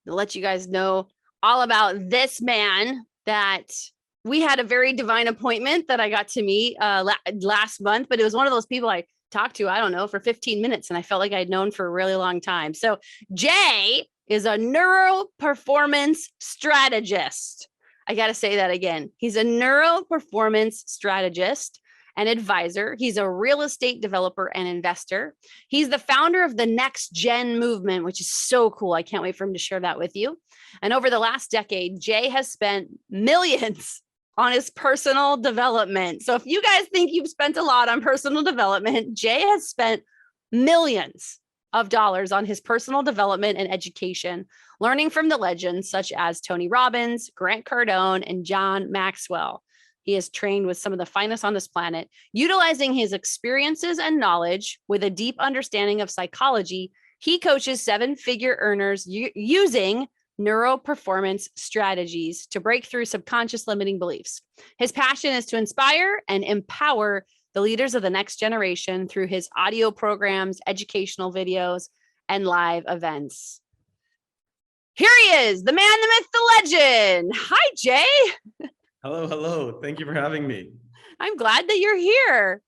to let you guys know all about this man that we had a very divine appointment that I got to meet last month, but it was one of those people I talked to, I don't know, for 15 minutes. And I felt like I'd known for a really long time. So Jay is a neuro-performance strategist. I got to say that again. He's a neuro-performance strategist and advisor. He's a real estate developer and investor. He's the founder of the Next Gen movement, which is so cool. I can't wait for him to share that with you. And over the last decade, Jay has spent millions on his personal development. So if you guys think you've spent a lot on personal development, Jay has spent millions of dollars on his personal development and education, learning from the legends such as Tony Robbins, Grant Cardone, and John Maxwell. He has trained with some of the finest on this planet, utilizing his experiences and knowledge with a deep understanding of psychology. He coaches seven-figure earners using neuro-performance strategies to break through subconscious limiting beliefs. His passion is to inspire and empower the leaders of the next generation through his audio programs, educational videos, and live events. Here he is, the man, the myth, the legend. Hi, Jay. Hello. Thank you for having me. I'm glad that you're here.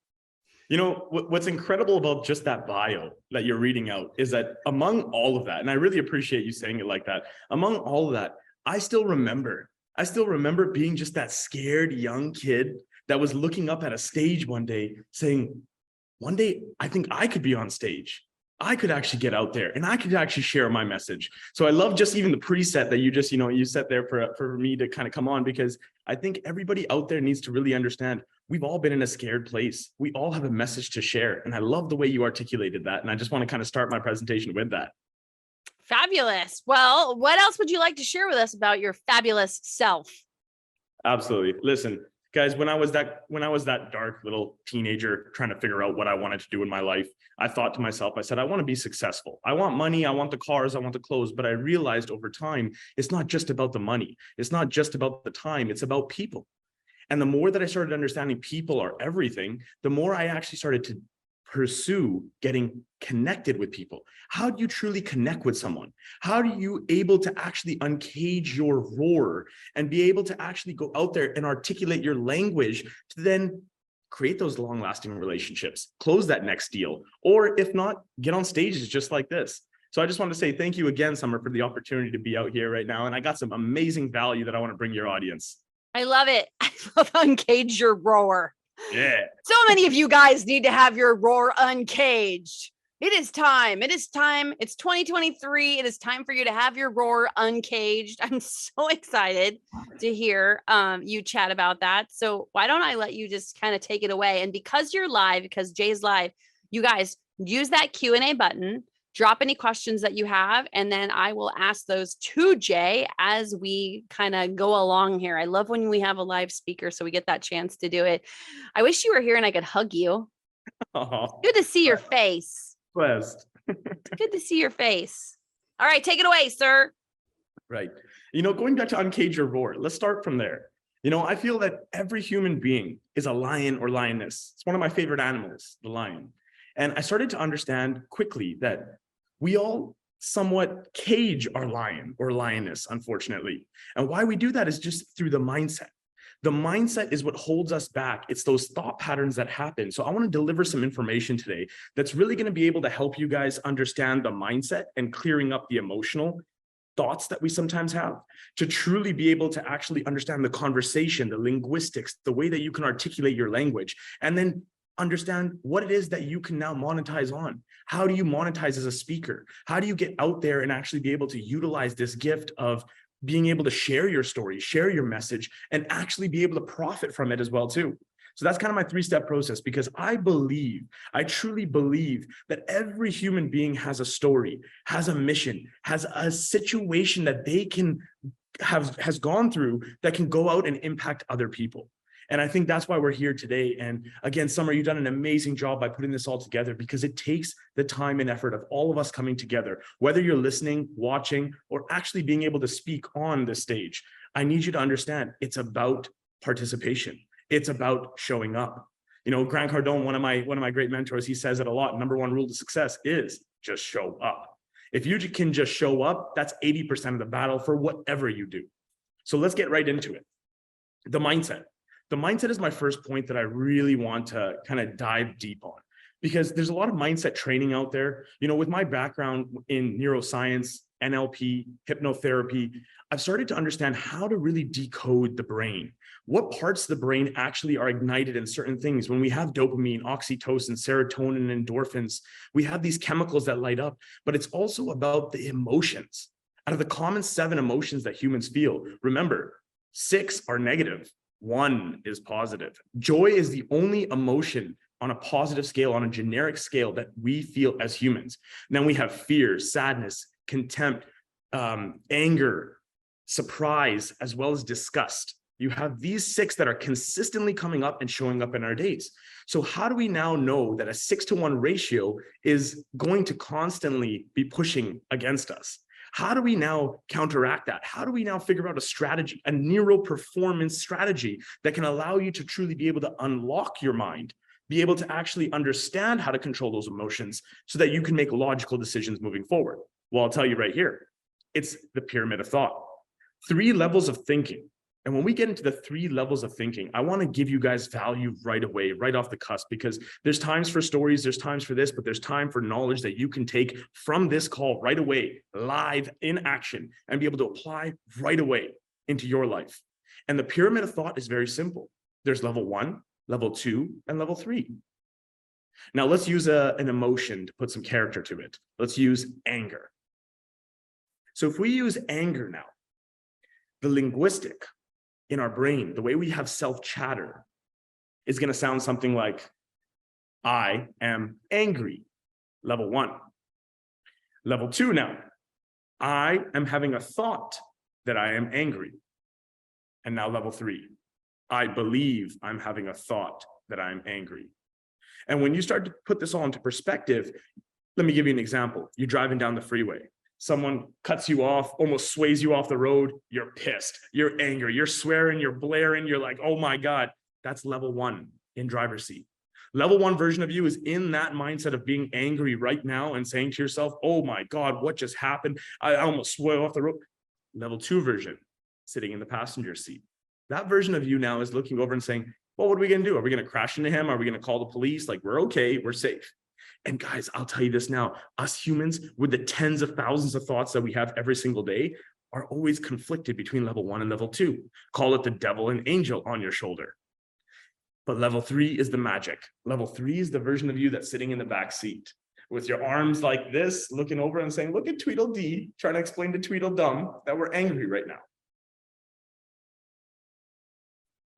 You know, what's incredible about just that bio that you're reading out is that among all of that, and I really appreciate you saying it like that, among all of that, I still remember being just that scared young kid that was looking up at a stage one day saying, one day, I think I could be on stage. I could actually get out there and I could actually share my message. So I love just even the preset that you just, you set there for me to kind of come on, because I think everybody out there needs to really understand we've all been in a scared place. We all have a message to share. And I love the way you articulated that. And I just want to kind of start my presentation with that. Fabulous. Well, what else would you like to share with us about your fabulous self? Absolutely. Listen, guys, when I was that dark little teenager trying to figure out what I wanted to do in my life, I thought to myself, I said, I want to be successful. I want money. I want the cars. I want the clothes. But I realized over time, it's not just about the money. It's not just about the time. It's about people. And the more that I started understanding people are everything, the more I actually started to pursue getting connected with people. How do you truly connect with someone? How do you able to actually uncage your roar and be able to actually go out there and articulate your language to then create those long-lasting relationships, close that next deal, or if not, get on stages just like this. So I just want to say thank you again, Summer, for the opportunity to be out here right now. And I got some amazing value that I want to bring your audience. I love it. I love uncage your roar. Yeah. So many of you guys need to have your roar uncaged. It is time. It's 2023. It is time for you to have your roar uncaged. I'm so excited to hear you chat about that. So why don't I let you just kind of take it away? And because you're live, because Jay's live, you guys use that Q&A button. Drop any questions that you have, and then I will ask those to Jay as we kind of go along here. I love when we have a live speaker, so we get that chance to do it. I wish you were here and I could hug you. Oh, good to see your face. Blessed. Good to see your face. All right, take it away, sir. Right. Going back to uncage your roar, let's start from there. I feel that every human being is a lion or lioness. It's one of my favorite animals, the lion. And I started to understand quickly that we all somewhat cage our lion or lioness, unfortunately. And why we do that is just through the mindset. The mindset is what holds us back. It's those thought patterns that happen. So I want to deliver some information today that's really going to be able to help you guys understand the mindset and clearing up the emotional thoughts that we sometimes have, to truly be able to actually understand the conversation, the linguistics, the way that you can articulate your language, and then understand what it is that you can now monetize on. How do you monetize as a speaker? How do you get out there and actually be able to utilize this gift of being able to share your story, share your message, and actually be able to profit from it as well too? So that's kind of my three-step process, because I truly believe that every human being has a story, has a mission, has a situation that they can has gone through that can go out and impact other people. And I think that's why we're here today. And again, Summer, you've done an amazing job by putting this all together, because it takes the time and effort of all of us coming together, whether you're listening, watching, or actually being able to speak on this stage. I need you to understand it's about participation. It's about showing up. Grant Cardone, one of my great mentors, he says it a lot. Number one rule to success is just show up. If you can just show up, that's 80% of the battle for whatever you do. So let's get right into it. The mindset. The mindset is my first point that I really want to kind of dive deep on, because there's a lot of mindset training out there. With my background in neuroscience, NLP, hypnotherapy, I've started to understand how to really decode the brain. What parts of the brain actually are ignited in certain things? When we have dopamine, oxytocin, serotonin, endorphins, we have these chemicals that light up, but it's also about the emotions. Out of the common 7 emotions that humans feel, remember, 6 are negative, 1 is positive. Joy is the only emotion on a positive scale, on a generic scale, that we feel as humans. Then we have fear, sadness, contempt, anger, surprise, as well as disgust. You have these 6 that are consistently coming up and showing up in our days. So how do we now know that a 6-to-1 ratio is going to constantly be pushing against us? How do we now counteract that? How do we now figure out a strategy, a neuro-performance strategy that can allow you to truly be able to unlock your mind, be able to actually understand how to control those emotions so that you can make logical decisions moving forward? Well, I'll tell you right here, it's the pyramid of thought. 3 levels of thinking. And when we get into the 3 levels of thinking, I want to give you guys value right away, right off the cusp, because there's times for stories, there's times for this, but there's time for knowledge that you can take from this call right away, live in action, and be able to apply right away into your life. And the pyramid of thought is very simple. There's level 1, level 2, and level 3. Now let's use an emotion to put some character to it. Let's use anger. So if we use anger now, the linguistic in our brain, the way we have self-chatter, is going to sound something like, I am angry, level 1. Level 2 now, I am having a thought that I am angry. And now level 3, I believe I'm having a thought that I'm angry. And when you start to put this all into perspective, let me give you an example. You're driving down the freeway. Someone cuts you off, almost sways you off the road. You're pissed, you're angry, you're swearing, you're blaring, you're like, oh my God. That's level 1 in driver's seat. Level 1 version of you is in that mindset of being angry right now and saying to yourself, oh my God, what just happened? I almost swerved off the road. Level 2 version, sitting in the passenger seat. That version of you now is looking over and saying, well, what are we going to do? Are we going to crash into him? Are we going to call the police? Like, we're okay, we're safe. And guys, I'll tell you this now, us humans with the tens of thousands of thoughts that we have every single day are always conflicted between level 1 and level 2. Call it the devil and angel on your shoulder. But level 3 is the magic. Level 3 is the version of you that's sitting in the back seat with your arms like this, looking over and saying, look at Tweedledee, trying to explain to Tweedledum that we're angry right now.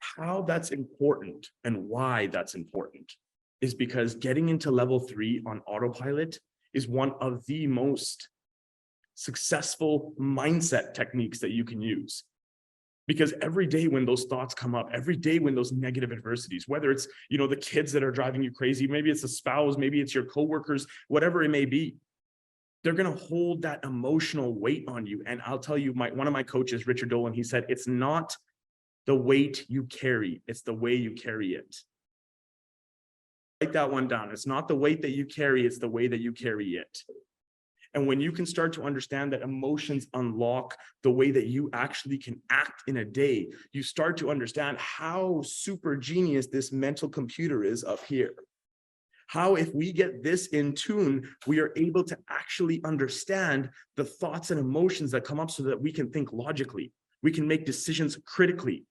How that's important and why that's important is because getting into level 3 on autopilot is one of the most successful mindset techniques that you can use. Because every day when those thoughts come up, every day when those negative adversities, whether it's, the kids that are driving you crazy, maybe it's a spouse, maybe it's your coworkers, whatever it may be, they're going to hold that emotional weight on you. And I'll tell you, one of my coaches, Richard Dolan, he said, it's not the weight you carry, it's the way you carry it. Write that one down. It's not the weight that you carry, it's the way that you carry it. And when you can start to understand that emotions unlock the way that you actually can act in a day, you start to understand how super genius this mental computer is up here. How if we get this in tune, we are able to actually understand the thoughts and emotions that come up so that we can think logically. We can make decisions critically.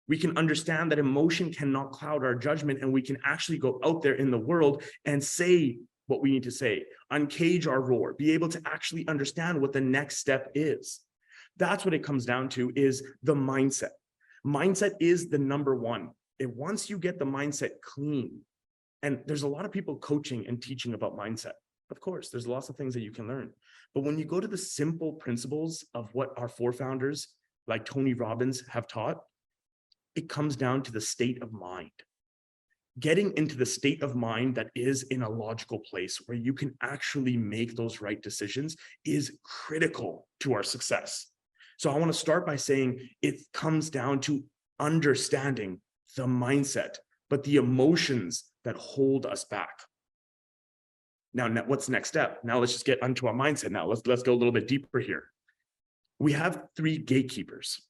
We can understand that emotion cannot cloud our judgment, and we can actually go out there in the world and say what we need to say, uncage our roar, be able to actually understand what the next step is. That's what it comes down to, is the mindset. Mindset is the number 1. Once you get the mindset clean, and there's a lot of people coaching and teaching about mindset. Of course, there's lots of things that you can learn. But when you go to the simple principles of what our forefounders like Tony Robbins have taught, it comes down to the state of mind. Getting into the state of mind that is in a logical place where you can actually make those right decisions is critical to our success. So I want to start by saying it comes down to understanding the mindset, but the emotions that hold us back. Now, what's the next step? Now let's just get onto our mindset. Now let's go a little bit deeper here. We have 3 gatekeepers.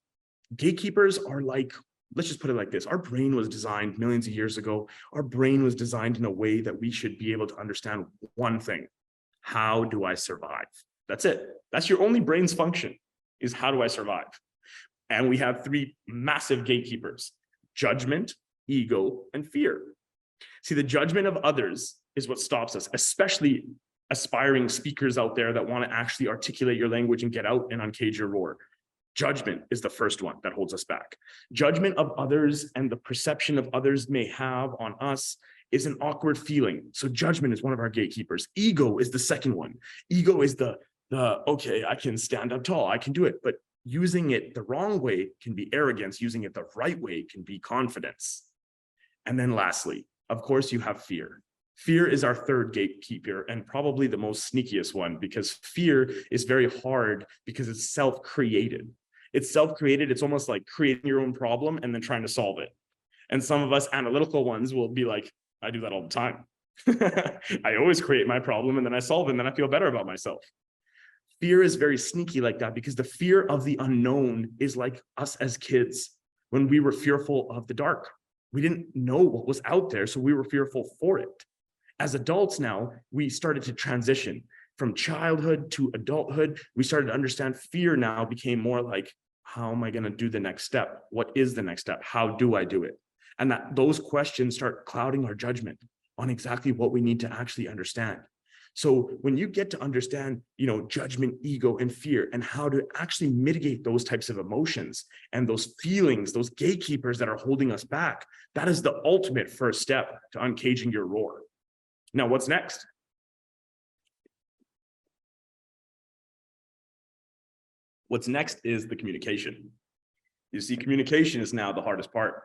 Gatekeepers are like, let's just put it like this. Our brain was designed millions of years ago. Our brain was designed in a way that we should be able to understand one thing. How do I survive? That's it. That's your only brain's function, is how do I survive? And we have 3 massive gatekeepers: judgment, ego, and fear. See, the judgment of others is what stops us, especially aspiring speakers out there that want to actually articulate your language and get out and uncage your roar. Judgment is the first one that holds us back. Judgment of others and the perception of others may have on us is an awkward feeling. So judgment is one of our gatekeepers. Ego is the second one. Ego is the okay, I can stand up tall, I can do it. But using it the wrong way can be arrogance. Using it the right way can be confidence. And then lastly, of course, you have fear. Fear is our third gatekeeper, and probably the most sneakiest one, because fear is very hard because it's self-created. It's self-created. It's almost like creating your own problem and then trying to solve it. And some of us analytical ones will be like, I do that all the time. I always create my problem and then I solve it and then I feel better about myself. Fear is very sneaky like that, because the fear of the unknown is like us as kids when we were fearful of the dark. We didn't know what was out there, so we were fearful for it. As adults now, we started to transition from childhood to adulthood. We started to understand fear now became more like, how am I going to do the next step? What is the next step? How do I do it? And that those questions start clouding our judgment on exactly what we need to actually understand. So when you get to understand, judgment, ego, and fear, and how to actually mitigate those types of emotions and those feelings, those gatekeepers that are holding us back, that is the ultimate first step to uncaging your roar. Now, what's next? What's next is the communication. You see, communication is now the hardest part.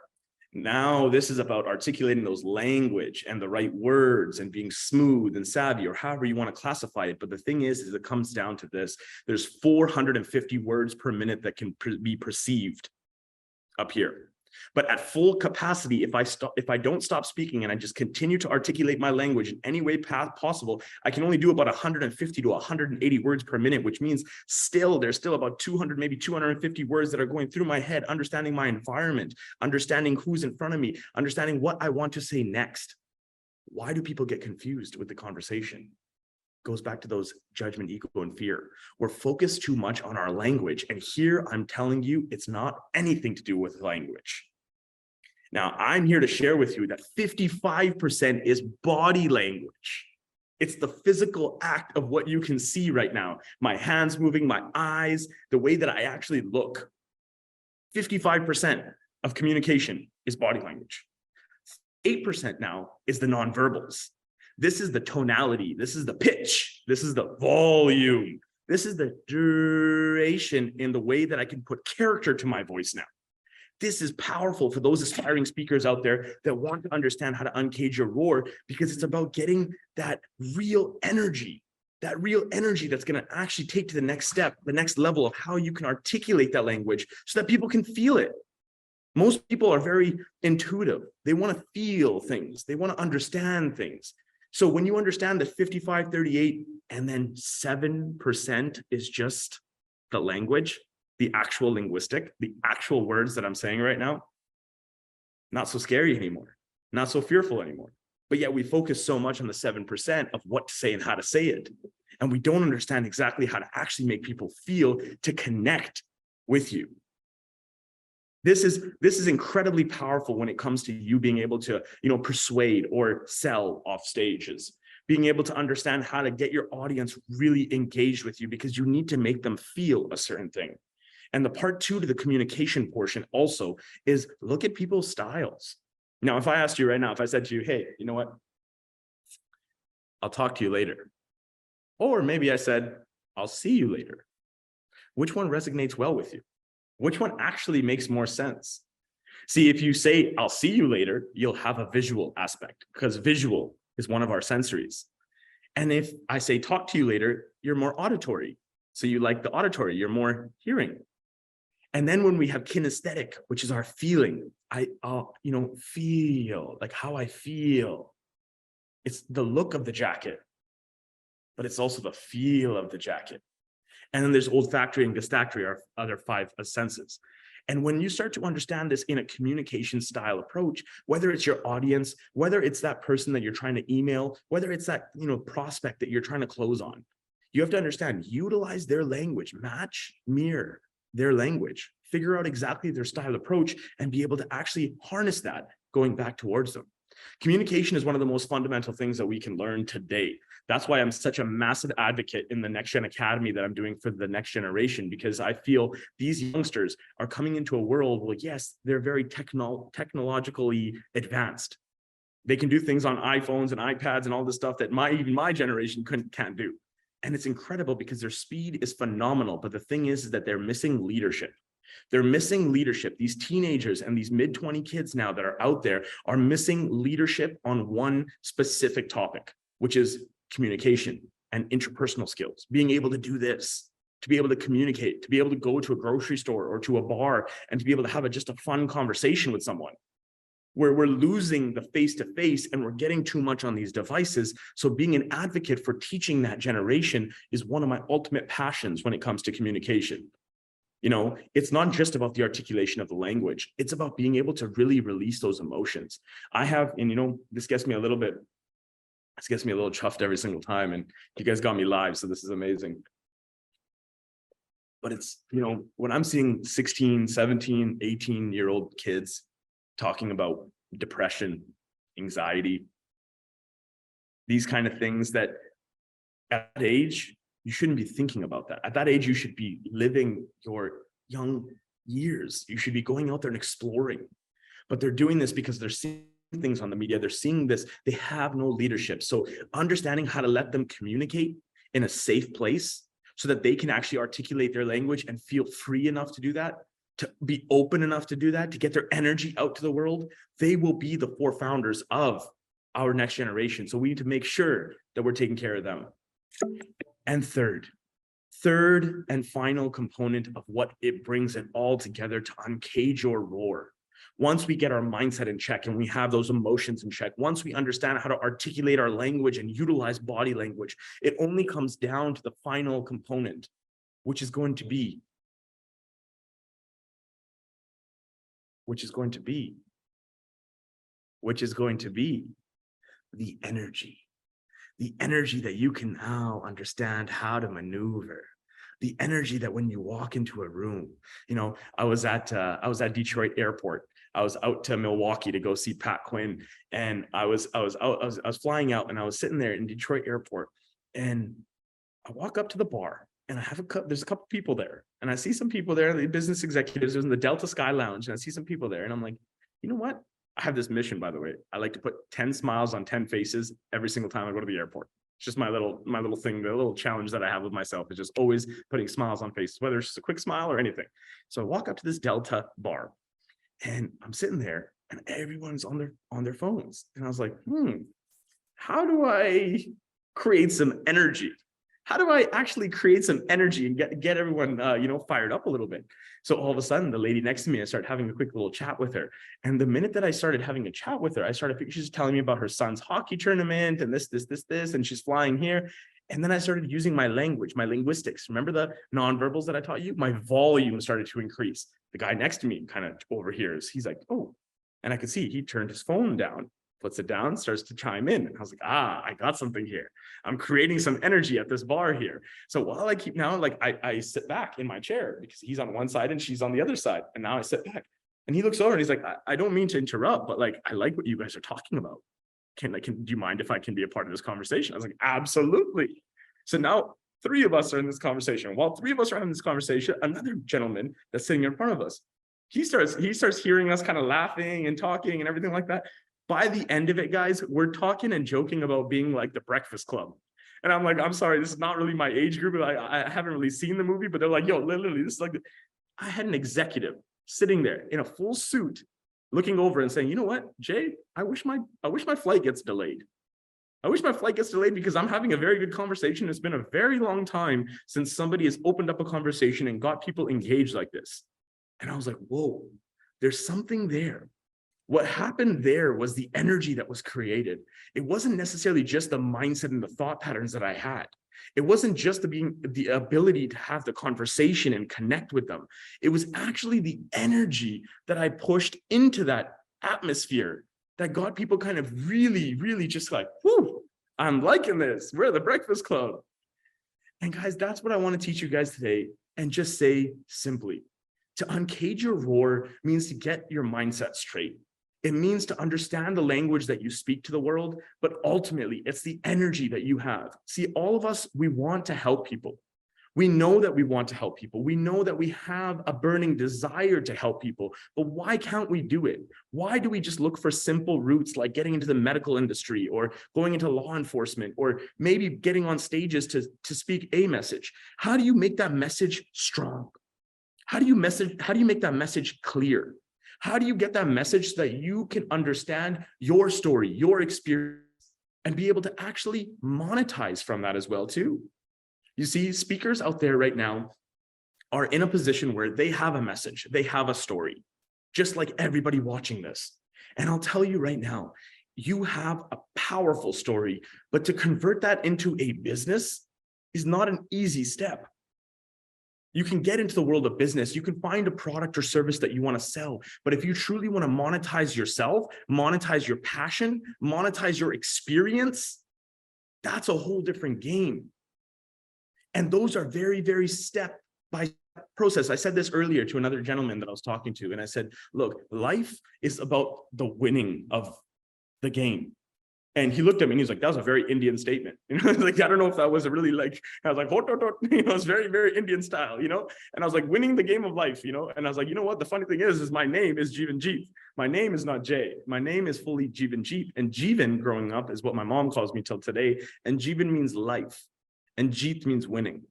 Now, this is about articulating those language and the right words and being smooth and savvy, or however you want to classify it. But the thing is it comes down to this. There's 450 words per minute that can be perceived up here. But at full capacity, if I don't stop speaking and I just continue to articulate my language in any way possible, I can only do about 150 to 180 words per minute, which means there's still about 200, maybe 250 words that are going through my head, understanding my environment, understanding who's in front of me, understanding what I want to say next. Why do people get confused with the conversation? Goes back to those judgment, ego, and fear. We're focused too much on our language. And here I'm telling you, it's not anything to do with language. Now, I'm here to share with you that 55% is body language. It's the physical act of what you can see right now. My hands moving, my eyes, the way that I actually look. 55% of communication is body language. 8% now is the nonverbals. This is the tonality. This is the pitch. This is the volume. This is the duration in the way that I can put character to my voice now. This is powerful for those aspiring speakers out there that want to understand how to uncage your roar, because it's about getting that real energy that's going to actually take to the next step, the next level of how you can articulate that language so that people can feel it. Most people are very intuitive. They want to feel things. They want to understand things. So when you understand that 55, 38, and then 7% is just the language, the actual linguistic, the actual words that I'm saying right now, not so scary anymore, not so fearful anymore. But yet we focus so much on the 7% of what to say and how to say it. And we don't understand exactly how to actually make people feel to connect with you. This is incredibly powerful when it comes to you being able to, persuade or sell off stages, being able to understand how to get your audience really engaged with you, because you need to make them feel a certain thing. And the part 2 to the communication portion also is look at people's styles. Now, if I asked you right now, if I said to you, hey, you know what? I'll talk to you later. Or maybe I said, I'll see you later. Which one resonates well with you? Which one actually makes more sense? See, if you say, I'll see you later, you'll have a visual aspect, because visual is one of our sensories. And if I say, talk to you later, you're more auditory. So you like the auditory, you're more hearing. And then when we have kinesthetic, which is our feeling, feel like how I feel. It's the look of the jacket. but it's also the feel of the jacket. And then there's olfactory and gustatory, our other 5 senses. And when you start to understand this in a communication style approach, whether it's your audience, whether it's that person that you're trying to email, whether it's that, prospect that you're trying to close on, you have to understand, utilize their language, match, mirror their language, figure out exactly their style approach, and be able to actually harness that going back towards them. Communication is one of the most fundamental things that we can learn today. That's why I'm such a massive advocate in the Next Gen Academy that I'm doing for the next generation, because I feel these youngsters are coming into a world where, yes, they're very technologically advanced. They can do things on iPhones and iPads and all this stuff that even my generation can't do. And it's incredible because their speed is phenomenal. But the thing is that they're missing leadership. They're missing leadership. These teenagers and these mid-20 kids now that are out there are missing leadership on one specific topic, which is communication and interpersonal skills, being able to do this, to be able to communicate, to be able to go to a grocery store or to a bar and to be able to have just a fun conversation with someone. Where we're losing the face-to-face and we're getting too much on these devices. So being an advocate for teaching that generation is one of my ultimate passions when it comes to communication. It's not just about the articulation of the language. It's about being able to really release those emotions. This gets me a little chuffed every single time. And you guys got me live, so this is amazing. But it's, when I'm seeing 16, 17, 18-year-old kids talking about depression, anxiety, these kind of things that at that age, you shouldn't be thinking about that. At that age, you should be living your young years. You should be going out there and exploring. But they're doing this because they're seeing things on the media. They're seeing this. They have no leadership. So understanding how to let them communicate in a safe place so that they can actually articulate their language and feel free enough to do that, to be open enough to do that, to get their energy out to the world, they will be the 4 founders of our next generation. So we need to make sure that we're taking care of them. And third and final component of what it brings it all together to uncage your roar. Once we get our mindset in check and we have those emotions in check, once we understand how to articulate our language and utilize body language, it only comes down to the final component, which is going to be the energy. The energy that you can now understand how to maneuver. The energy that when you walk into a room, I was at Detroit Airport. I was out to Milwaukee to go see Pat Quinn, and I was flying out, and I was sitting there in Detroit Airport, and I walk up to the bar, and there's a couple people there, and I see some people there, the business executives in the Delta Sky Lounge, and I see some people there, and I'm like, you know what? I have this mission, by the way. I like to put 10 smiles on 10 faces every single time I go to the airport. It's just my little thing, the little challenge that I have with myself is just always putting smiles on faces, whether it's just a quick smile or anything. So I walk up to this Delta bar, and I'm sitting there, and everyone's on their phones. And I was like, how do I create some energy? How do I actually create some energy and get everyone, fired up a little bit? So all of a sudden, the lady next to me, I started having a quick little chat with her. And the minute that I started having a chat with her, she's telling me about her son's hockey tournament and this, and she's flying here. And then I started using my language, my linguistics. Remember the nonverbals that I taught you? My volume started to increase. The guy next to me kind of overhears. He's like, oh, and I could see he turned his phone down, puts it down, starts to chime in. And I was like, I got something here. I'm creating some energy at this bar here. So while I keep now, I sit back in my chair because he's on one side and she's on the other side. And now I sit back and he looks over and he's like, I don't mean to interrupt, but I like what you guys are talking about. Do you mind if I can be a part of this conversation? I was like, absolutely. So now 3 of us are in this conversation. While 3 of us are having this conversation, another gentleman that's sitting in front of us, he starts hearing us kind of laughing and talking and everything like that. By the end of it, guys, we're talking and joking about being like the Breakfast Club. And I'm like, I'm sorry, this is not really my age group. I haven't really seen the movie, but they're like, yo, literally, this is like, I had an executive sitting there in a full suit, looking over and saying, you know what, Jay, I wish my flight gets delayed. I wish my flight gets delayed because I'm having a very good conversation. It's been a very long time since somebody has opened up a conversation and got people engaged like this. And I was like, whoa, there's something there. What happened there was the energy that was created. It wasn't necessarily just the mindset and the thought patterns that I had. It wasn't just the ability to have the conversation and connect with them. It was actually the energy that I pushed into that atmosphere that got people kind of really, really just like, whoo, I'm liking this. We're the Breakfast Club. And guys, that's what I want to teach you guys today. And just say simply, to uncage your roar means to get your mindset straight. It means to understand the language that you speak to the world, but ultimately it's the energy that you have. See, all of us, we want to help people. We know that we want to help people. We know that we have a burning desire to help people, but why can't we do it? Why do we just look for simple routes like getting into the medical industry or going into law enforcement or maybe getting on stages to speak a message? How do you make that message strong? How do you make that message clear? How do you get that message so that you can understand your story, your experience, and be able to actually monetize from that as well too? You see, speakers out there right now are in a position where they have a message, they have a story, just like everybody watching this. And I'll tell you right now, you have a powerful story, but to convert that into a business is not an easy step. You can get into the world of business. You can find a product or service that you want to sell. But if you truly want to monetize yourself, monetize your passion, monetize your experience, that's a whole different game. And those are very, very step by process. I said this earlier to another gentleman that I was talking to, and I said, look, life is about the winning of the game. And he looked at me and he was like, that was a very Indian statement. You know, like, I don't know if that was a really like, I was like, hot, hot, hot. You know, it's very, very Indian style, you know? And I was like, winning the game of life, you know? And I was like, you know what? The funny thing is my name is Jeevan Jeet. My name is not Jay. My name is fully Jeevan Jeet. And Jeevan growing up is what my mom calls me till today. And Jeevan means life. And Jeet means winning.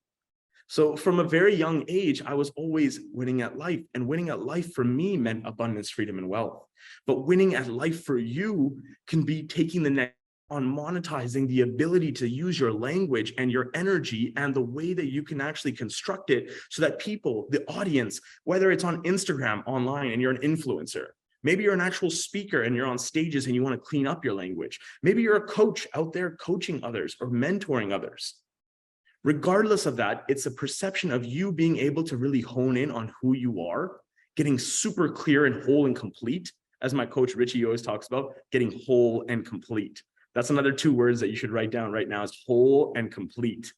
So from a very young age, I was always winning at life, and winning at life for me meant abundance, freedom, and wealth. But winning at life for you can be taking the next on monetizing the ability to use your language and your energy and the way that you can actually construct it so that people, the audience, whether it's on Instagram, online, and you're an influencer, maybe you're an actual speaker and you're on stages and you want to clean up your language. Maybe you're a coach out there coaching others or mentoring others. Regardless of that, it's a perception of you being able to really hone in on who you are, getting super clear and whole and complete, as my coach Richie always talks about, getting whole and complete. That's another 2 words that you should write down right now is whole and complete.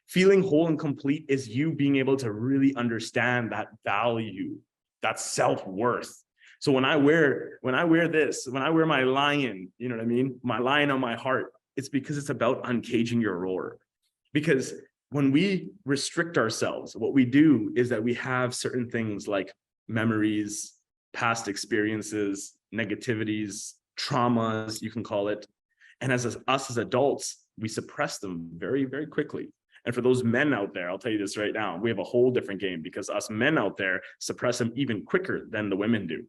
Feeling whole and complete is you being able to really understand that value, that self-worth. So when I wear this, when I wear my lion, you know what I mean? My lion on my heart, it's because it's about uncaging your roar. Because when we restrict ourselves, what we do is that we have certain things like memories, past experiences, negativities, traumas, you can call it. And us as adults, we suppress them very, very quickly. And for those men out there, I'll tell you this right now, we have a whole different game because us men out there suppress them even quicker than the women do.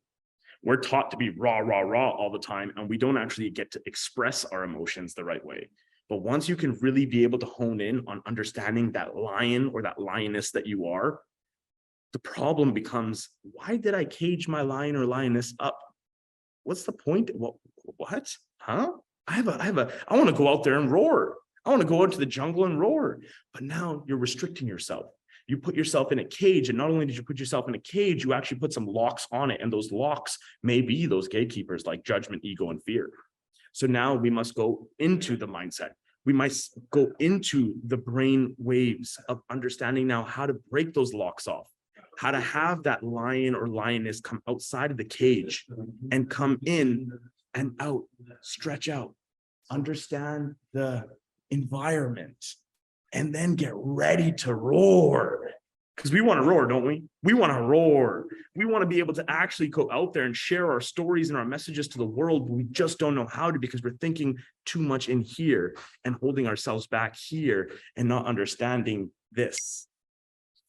We're taught to be raw, raw, raw all the time, and we don't actually get to express our emotions the right way. But once you can really be able to hone in on understanding that lion or that lioness that you are, the problem becomes, why did I cage my lion or lioness up? What's the point? What? Huh? I want to go out there and roar. I want to go out to the jungle and roar. But now you're restricting yourself. You put yourself in a cage, and not only did you put yourself in a cage, you actually put some locks on it. And those locks may be those gatekeepers like judgment, ego, and fear. So now we must go into the mindset. We must go into the brain waves of understanding now how to break those locks off, how to have that lion or lioness come outside of the cage and come in and out, stretch out, understand the environment, and then get ready to roar. Because we want to roar, don't we? We want to roar. We want to be able to actually go out there and share our stories and our messages to the world, but we just don't know how to because we're thinking too much in here and holding ourselves back here and not understanding this.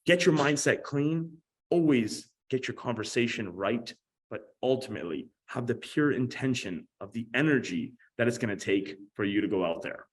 Get your mindset clean. Always get your conversation right, but ultimately have the pure intention of the energy that it's going to take for you to go out there.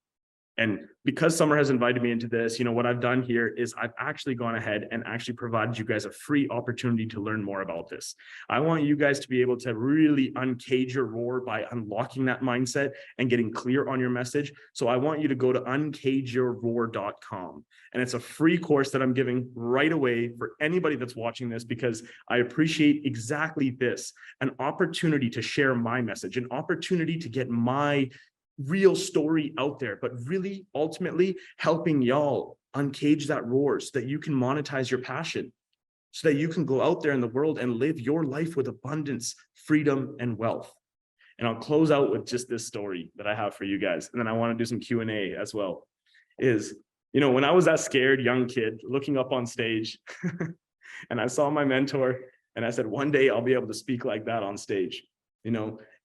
And because Summer has invited me into this, what I've done here is I've actually gone ahead and actually provided you guys a free opportunity to learn more about this. I want you guys to be able to really uncage your roar by unlocking that mindset and getting clear on your message. So I want you to go to uncageyourroar.com. And it's a free course that I'm giving right away for anybody that's watching this, because I appreciate exactly this, an opportunity to share my message, an opportunity to get my real story out there, but really ultimately helping y'all uncage that roar so that you can monetize your passion, so that you can go out there in the world and live your life with abundance, freedom, and wealth. And I'll close out with just this story that I have for you guys. And then I want to do some Q&A as well. When I was that scared young kid looking up on stage and I saw my mentor and I said, one day I'll be able to speak like that on stage.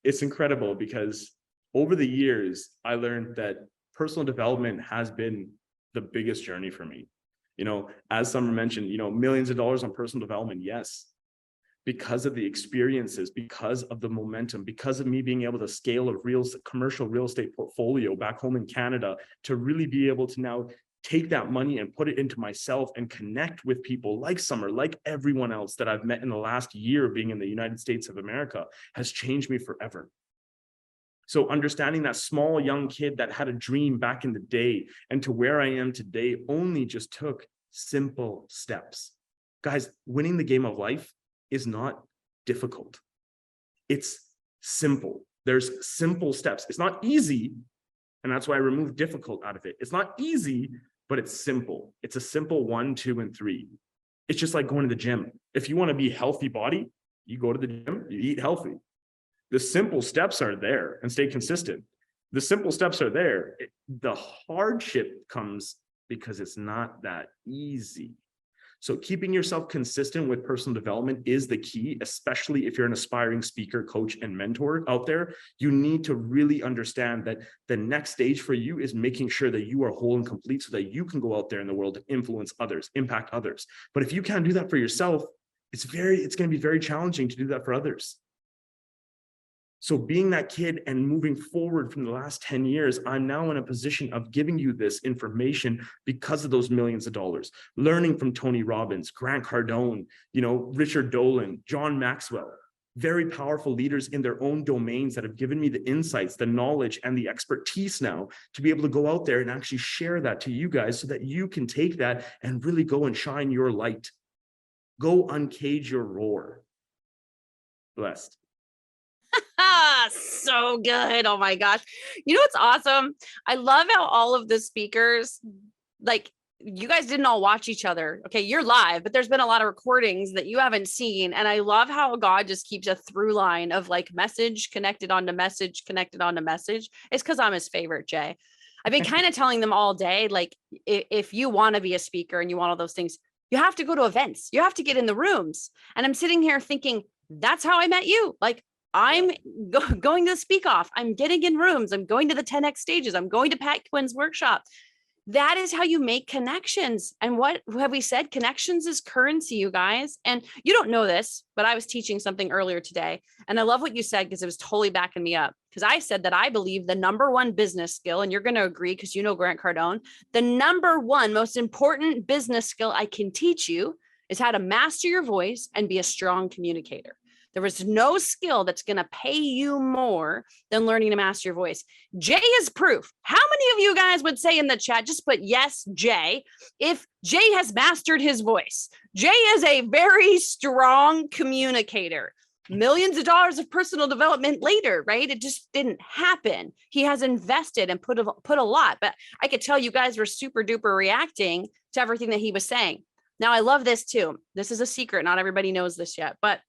It's incredible, because over the years, I learned that personal development has been the biggest journey for me. As Summer mentioned, millions of dollars on personal development, yes, because of the experiences, because of the momentum, because of me being able to scale a commercial real estate portfolio back home in Canada, to really be able to now take that money and put it into myself and connect with people like Summer, like everyone else that I've met in the last year of being in the United States of America, has changed me forever. So understanding that small young kid that had a dream back in the day and to where I am today only just took simple steps. Guys, winning the game of life is not difficult. It's simple. There's simple steps. It's not easy, and that's why I removed difficult out of it. It's not easy, but it's simple. It's a simple 1, 2, and 3. It's just like going to the gym. If you want to be a healthy body, you go to the gym, you eat healthy. The simple steps are there, and stay consistent. The simple steps are there. The hardship comes because it's not that easy. So keeping yourself consistent with personal development is the key, especially if you're an aspiring speaker, coach, and mentor out there. You need to really understand that the next stage for you is making sure that you are whole and complete so that you can go out there in the world to influence others, impact others. But if you can't do that for yourself, it's going to be very challenging to do that for others. So being that kid and moving forward from the last 10 years, I'm now in a position of giving you this information because of those millions of dollars, learning from Tony Robbins, Grant Cardone, Richard Dolan, John Maxwell, very powerful leaders in their own domains that have given me the insights, the knowledge, and the expertise now to be able to go out there and actually share that to you guys so that you can take that and really go and shine your light. Go uncage your roar. Blessed. So good. Oh my gosh. What's awesome? I love how all of the speakers, you guys didn't all watch each other. Okay, you're live, but there's been a lot of recordings that you haven't seen. And I love how God just keeps a through line of message connected onto message, connected onto message. It's because I'm his favorite, Jay. I've been kind of telling them all day, if you want to be a speaker and you want all those things, you have to go to events. You have to get in the rooms. And I'm sitting here thinking, that's how I met you. I'm going to Speak Off. I'm getting in rooms. I'm going to the 10X stages. I'm going to Pat Quinn's workshop. That is how you make connections. And what have we said? Connections is currency, you guys. And you don't know this, but I was teaching something earlier today. And I love what you said because it was totally backing me up. Because I said that I believe the number one business skill, and you're going to agree because you know Grant Cardone, the number one most important business skill I can teach you is how to master your voice and be a strong communicator. There is no skill that's going to pay you more than learning to master your voice. Jay is proof. How many of you guys would say in the chat, just put yes, Jay, if Jay has mastered his voice? Jay is a very strong communicator. Millions of dollars of personal development later, right? It just didn't happen. He has invested and put a lot, but I could tell you guys were super duper reacting to everything that he was saying. Now, I love this too. This is a secret. Not everybody knows this yet, but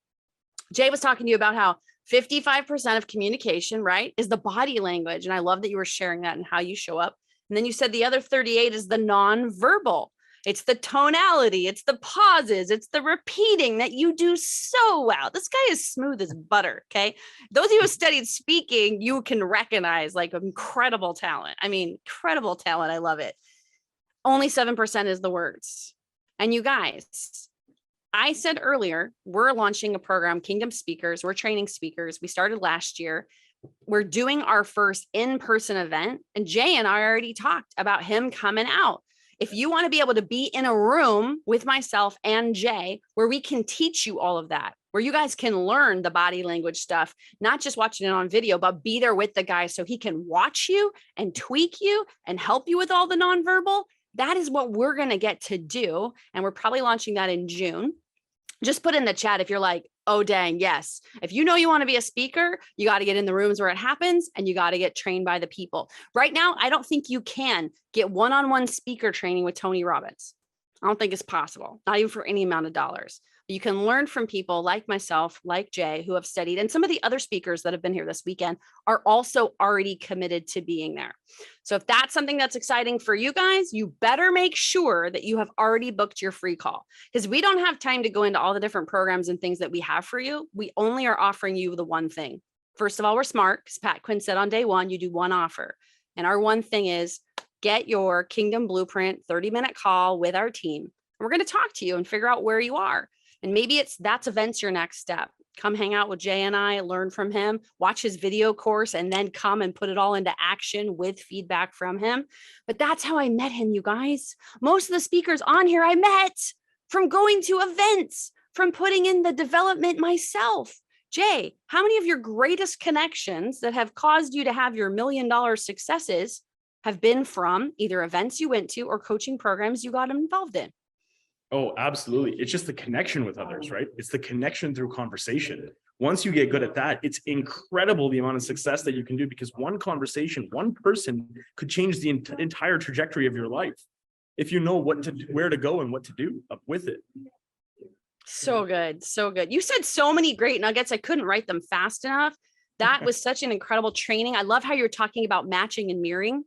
Jay was talking to you about how 55% of communication, right, is the body language. And I love that you were sharing that and how you show up. And then you said the other 38 is the nonverbal. It's the tonality. It's the pauses. It's the repeating that you do so well. This guy is smooth as butter. Okay. Those of you who studied speaking, you can recognize incredible talent. I mean, incredible talent. I love it. Only 7% is the words. And you guys, I said earlier, we're launching a program, Kingdom Speakers. We're training speakers. We started last year. we're doing our first in-person event, and Jay and I already talked about him coming out. If you want to be able to be in a room with myself and Jay, where we can teach you all of that, where you guys can learn the body language stuff, not just watching it on video, but be there with the guy so he can watch you and tweak you and help you with all the nonverbal. That is what we're going to get to do. And we're probably launching that in June. Just put in the chat if you're like, oh, dang, yes. If you know you want to be a speaker, you got to get in the rooms where it happens and you got to get trained by the people. Right now, I don't think you can get one-on-one speaker training with Tony Robbins. I don't think it's possible, not even for any amount of dollars. You can learn from people like myself, like Jay, who have studied, and some of the other speakers that have been here this weekend are also already committed to being there. So if that's something that's exciting for you guys, you better make sure that you have already booked your free call, because we don't have time to go into all the different programs and things that we have for you. We only are offering you the one thing. First of all, we're smart, because Pat Quinn said on day one, you do one offer. And our one thing is get your Kingdom Blueprint 30-minute call with our team. And we're going to talk to you and figure out where you are. And maybe that's events your next step. Come hang out with Jay and I, learn from him, watch his video course, and then come and put it all into action with feedback from him. But that's how I met him, you guys. Most of the speakers on here I met from going to events, from putting in the development myself. Jay, how many of your greatest connections that have caused you to have your $1 million successes have been from either events you went to or coaching programs you got involved in? Oh, absolutely. It's just the connection with others, right? It's the connection through conversation. Once you get good at that, it's incredible the amount of success that you can do, because one conversation, one person could change the entire trajectory of your life if you know where to go and what to do with it. So good. So good. You said so many great nuggets. I couldn't write them fast enough. That was such an incredible training. I love how you're talking about matching and mirroring.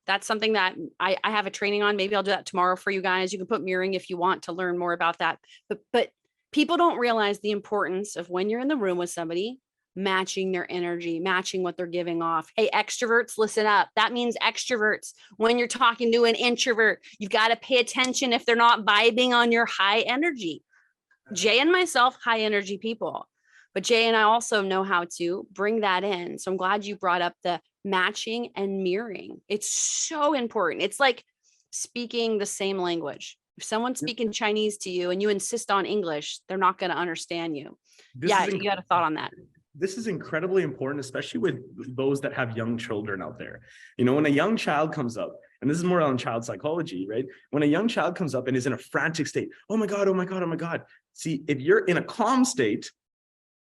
That's something that I have a training on. Maybe I'll do that tomorrow for you guys. You can put mirroring if you want to learn more about that. But people don't realize the importance of, when you're in the room with somebody, matching their energy, matching what they're giving off. Hey, extroverts, listen up. That means extroverts. When you're talking to an introvert, you've got to pay attention if they're not vibing on your high energy. Jay and myself, high energy people. But Jay and I also know how to bring that in. So I'm glad you brought up the matching and mirroring. It's so important. It's like speaking the same language. If someone's speaking Chinese to you and you insist on English, they're not going to understand you. You got a thought on that? This is incredibly important, especially with those that have young children out there. You know, when a young child comes up, and this is more on child psychology, right? When a young child comes up and is in a frantic state, oh my God, oh my God, oh my God. See, if you're in a calm state,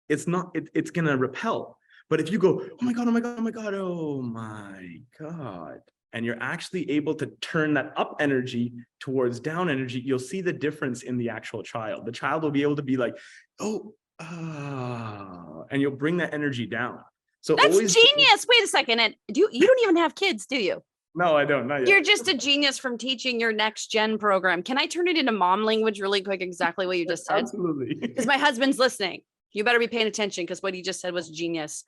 it's going to repel. But if you go, oh my God, oh my God, oh my God, oh my God, and you're actually able to turn that up energy towards down energy, you'll see the difference in the actual child. The child will be able to be like, and you'll bring that energy down. So that's genius. Wait a second. And you don't even have kids, do you? No, I don't. Not yet. You're just a genius from teaching your next gen program. Can I turn it into mom language really quick? Exactly what you just said. Absolutely. Because my husband's listening. You better be paying attention, because what he just said was genius.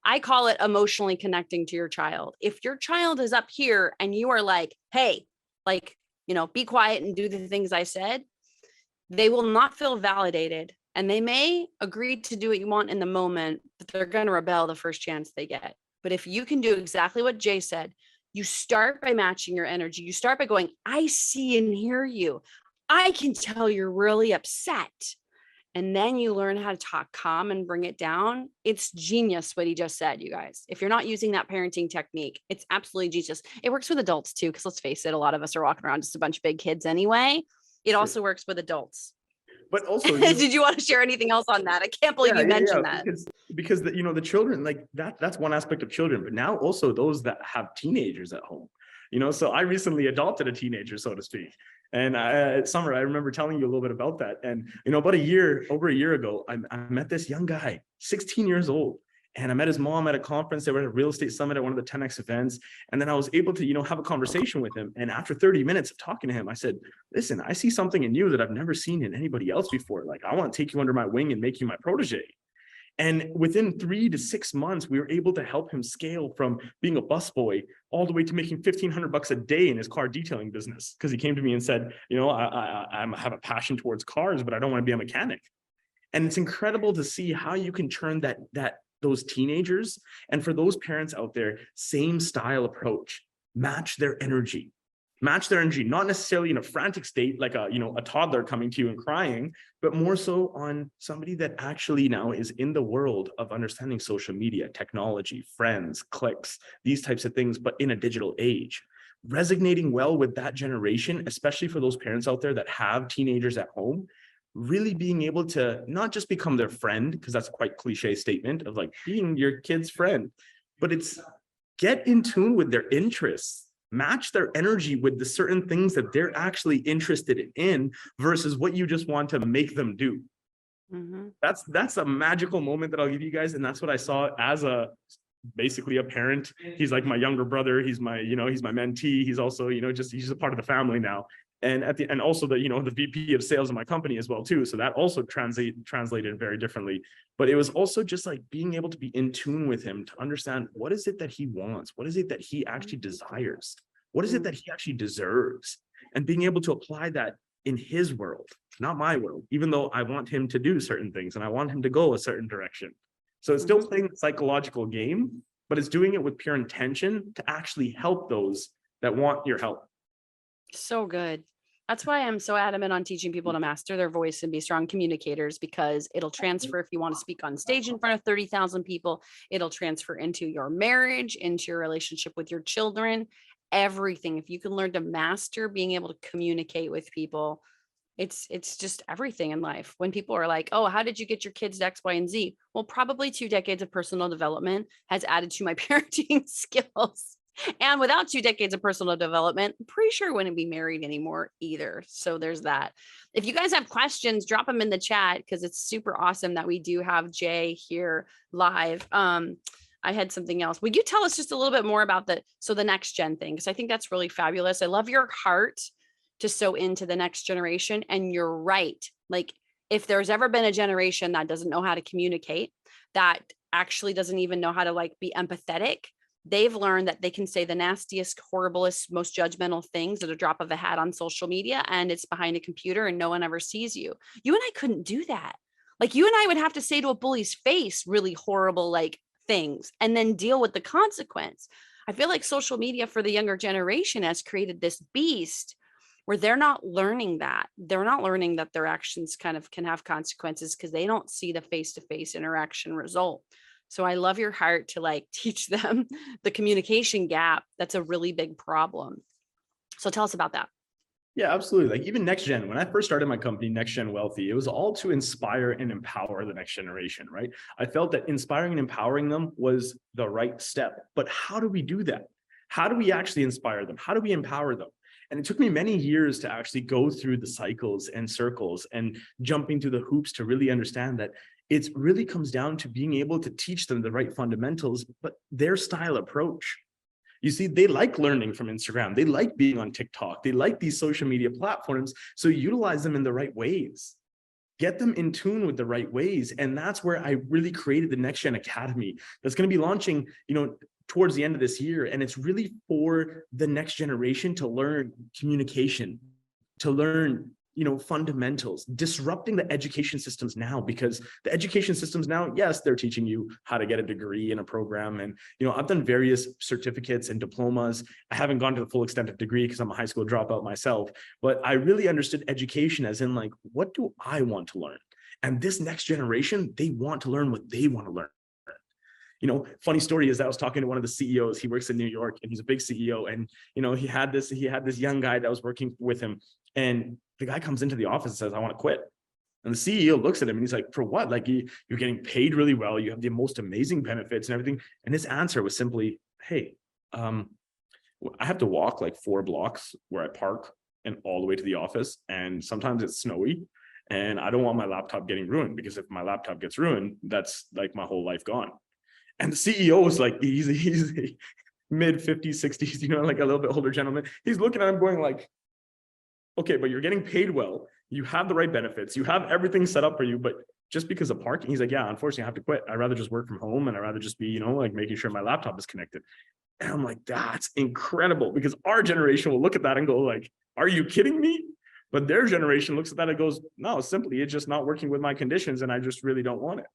I call it emotionally connecting to your child. If your child is up here and you are like, hey, like, be quiet and do the things I said, they will not feel validated. And they may agree to do what you want in the moment, but they're going to rebel the first chance they get. But if you can do exactly what Jay said, you start by matching your energy. You start by going, I see and hear you. I can tell you're really upset. And then you learn how to talk calm and bring it down. It's genius what he just said, you guys. If you're not using that parenting technique, it's absolutely genius. It works with adults too, because let's face it, a lot of us are walking around just a bunch of big kids anyway. It also works with adults. But also, did you want to share anything else on that? I can't believe you mentioned that. Because the children, like that's one aspect of children, but now also those that have teenagers at home. So I recently adopted a teenager, so to speak. And Summer, I remember telling you a little bit about that. And, about over a year ago, I met this young guy, 16 years old. And I met his mom at a conference. They were at a real estate summit at one of the 10X events. And then I was able to, have a conversation with him. And after 30 minutes of talking to him, I said, listen, I see something in you that I've never seen in anybody else before. Like, I want to take you under my wing and make you my protege. And within 3 to 6 months, we were able to help him scale from being a busboy all the way to making $1,500 a day in his car detailing business. Because he came to me and said, I have a passion towards cars, but I don't want to be a mechanic. And it's incredible to see how you can turn that those teenagers. And for those parents out there, same style approach, match their energy. Match their energy, not necessarily in a frantic state, like a toddler coming to you and crying, but more so on somebody that actually now is in the world of understanding social media, technology, friends, clicks, these types of things, but in a digital age. Resonating well with that generation, especially for those parents out there that have teenagers at home, really being able to not just become their friend, because that's a quite cliche statement of like being your kid's friend, but it's get in tune with their interests, match their energy with the certain things that they're actually interested in versus what you just want to make them do. Mm-hmm. That's a magical moment that I'll give you guys. And that's what I saw as basically a parent. He's like my younger brother. He's my mentee. He's also, he's a part of the family now. And also the VP of sales of my company as well too. So that also translated very differently. But it was also just like being able to be in tune with him to understand what is it that he wants? What is it that he actually desires? What is it that he actually deserves? And being able to apply that in his world, not my world, even though I want him to do certain things and I want him to go a certain direction. So it's still playing the psychological game, but it's doing it with pure intention to actually help those that want your help. So good. That's why I'm so adamant on teaching people to master their voice and be strong communicators, because it'll transfer if you want to speak on stage in front of 30,000 people. It'll transfer into your marriage, into your relationship with your children, everything. If you can learn to master being able to communicate with people, it's just everything in life. When people are like, oh, how did you get your kids to X, Y, and Z? Well, probably 2 decades of personal development has added to my parenting skills. And without 2 decades of personal development, I'm pretty sure I wouldn't be married anymore either. So there's that. If you guys have questions, drop them in the chat, because it's super awesome that we do have Jay here live. I had something else. Would you tell us just a little bit more about the next gen thing? Because I think that's really fabulous. I love your heart to sow into the next generation. And you're right. Like, if there's ever been a generation that doesn't know how to communicate, that actually doesn't even know how to like be empathetic, they've learned that they can say the nastiest, horriblest, most judgmental things at a drop of a hat on social media, and it's behind a computer and no one ever sees you. You and I couldn't do that. Like, you and I would have to say to a bully's face really horrible like things and then deal with the consequence. I feel like social media for the younger generation has created this beast where they're not learning that. They're not learning that their actions kind of can have consequences because they don't see the face-to-face interaction result. So I love your heart to like teach them the communication gap. That's a really big problem. So tell us about that. Yeah, absolutely. Like even next gen, when I first started my company, Next Gen Wealthy, it was all to inspire and empower the next generation, right? I felt that inspiring and empowering them was the right step. But how do we do that? How do we actually inspire them? How do we empower them? And it took me many years to actually go through the cycles and circles and jumping through the hoops to really understand that it really comes down to being able to teach them the right fundamentals, but their style approach. You see, they like learning from Instagram. They like being on TikTok. They like these social media platforms. So utilize them in the right ways. Get them in tune with the right ways. And that's where I really created the Next Gen Academy that's going to be launching, towards the end of this year. And it's really for the next generation to learn communication, to learn fundamentals, disrupting the education systems now, because the education systems now, yes, they're teaching you how to get a degree in a program. And, I've done various certificates and diplomas. I haven't gone to the full extent of degree because I'm a high school dropout myself, but I really understood education as in like, what do I want to learn? And this next generation, they want to learn what they want to learn. Funny story is that I was talking to one of the CEOs. He works in New York and he's a big CEO. And, he had this young guy that was working with him. And the guy comes into the office and says, I want to quit. And the CEO looks at him and he's like, for what? Like, you're getting paid really well. You have the most amazing benefits and everything. And his answer was simply, hey, I have to walk like 4 blocks where I park and all the way to the office. And sometimes it's snowy and I don't want my laptop getting ruined, because if my laptop gets ruined, that's like my whole life gone. And the CEO was like, he's mid 50s, 60s, like a little bit older gentleman. He's looking at him going like, okay, but you're getting paid well. You have the right benefits. You have everything set up for you, but just because of parking, he's like, yeah, unfortunately I have to quit. I'd rather just work from home and I'd rather just be, like making sure my laptop is connected. And I'm like, that's incredible, because our generation will look at that and go like, are you kidding me? But their generation looks at that and goes, no, simply, it's just not working with my conditions and I just really don't want it.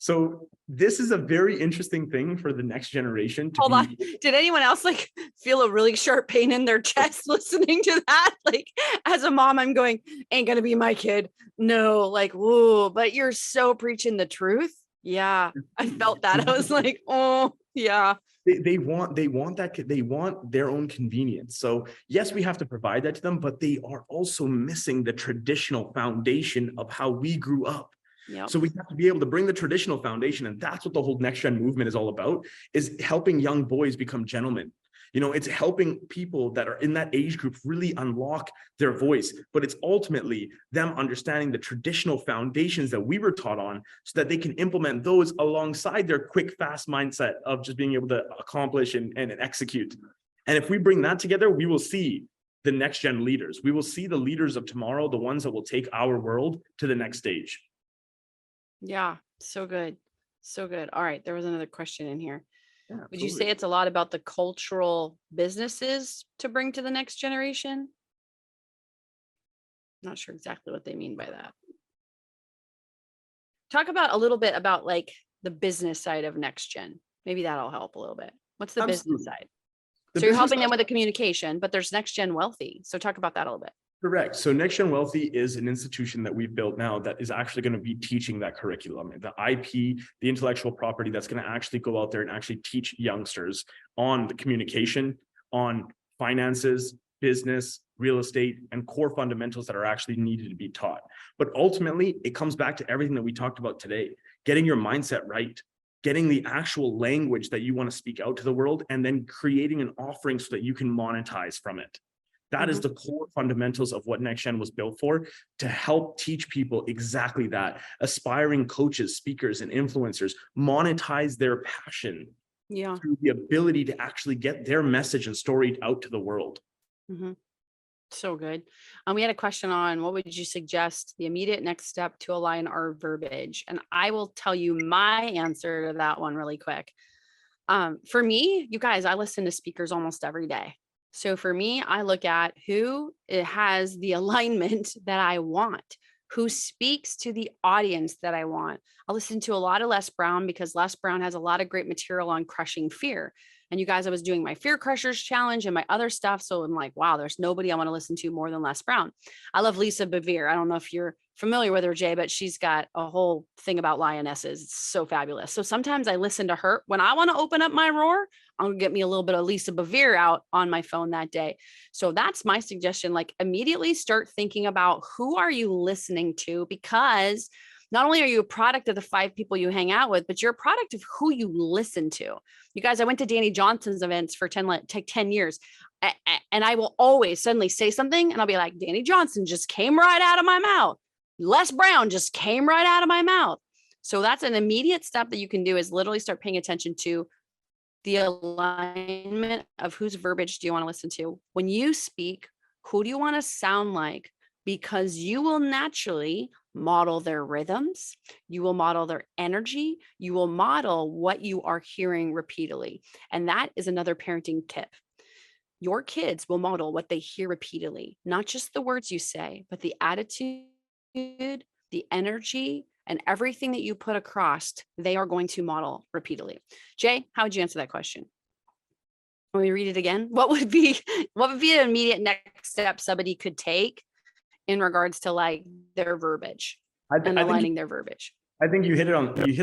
So this is a very interesting thing for the next generation to Hold on. Did anyone else like feel a really sharp pain in their chest listening to that? Like as a mom, I'm going, ain't gonna be my kid. No, like, whoa, but you're so preaching the truth. Yeah, I felt that. I was like, oh yeah. They want that, they want their own convenience. So yes, we have to provide that to them, but they are also missing the traditional foundation of how we grew up. Yep. So we have to be able to bring the traditional foundation, and that's what the whole next gen movement is all about, is helping young boys become gentlemen. It's helping people that are in that age group really unlock their voice, but it's ultimately them understanding the traditional foundations that we were taught on so that they can implement those alongside their quick, fast mindset of just being able to accomplish and execute. And if we bring that together, we will see the next gen leaders. We will see the leaders of tomorrow, the ones that will take our world to the next stage. Yeah, so good. So good. All right, there was another question in here. Yeah, Would you say it's a lot about the cultural businesses to bring to the next generation? Not sure exactly what they mean by that. Talk about a little bit about like the business side of next gen. Maybe that'll help a little bit. What's the business side? So you're helping them with the communication, but there's next gen wealthy. So talk about that a little bit. Correct. So Next Gen Wealthy is an institution that we've built now that is actually going to be teaching that curriculum, the IP, the intellectual property that's going to actually go out there and actually teach youngsters on the communication, on finances, business, real estate, and core fundamentals that are actually needed to be taught. But ultimately, it comes back to everything that we talked about today, getting your mindset right, getting the actual language that you want to speak out to the world, and then creating an offering so that you can monetize from it. That is the core fundamentals of what Next Gen was built for, to help teach people exactly that. Aspiring coaches, speakers, and influencers monetize their passion through the ability to actually get their message and story out to the world. So good. We had a question on what would you suggest the immediate next step to align our verbiage? And I will tell you my answer to that one really quick. For me, you guys, I listen to speakers almost every day. So for me, I look at who it has the alignment that I want, who speaks to the audience that I want. I listen to a lot of Les Brown because Les Brown has a lot of great material on crushing fear. And you guys, I was doing my Fear Crushers challenge and my other stuff. So I'm like, wow, there's nobody I want to listen to more than Les Brown. I love Lisa Bevere. I don't know if you're familiar with her, Jay, but she's got a whole thing about lionesses. It's so fabulous. So sometimes I listen to her when I want to open up my roar. I'll get me a little bit of Lisa Bevere out on my phone that day. So that's my suggestion. Like immediately start thinking about who are you listening to, because not only are you a product of the 5 people you hang out with, but you're a product of who you listen to. You guys, I went to Danny Johnson's events for 10 years. And I will always suddenly say something and I'll be like, Danny Johnson just came right out of my mouth. Les Brown just came right out of my mouth. So that's an immediate step that you can do, is literally start paying attention to the alignment of whose verbiage do you want to listen to. When you speak, who do you want to sound like? Because you will naturally model their rhythms, you will model their energy, you will model what you are hearing repeatedly. And that is another parenting tip. Your kids will model what they hear repeatedly, not just the words you say, but the attitude, the energy, and everything that you put across, they are going to model repeatedly. Jay, how would you answer that question? Let me read it again. What would be an immediate next step somebody could take in regards to like their verbiage and aligning their verbiage? I think you hit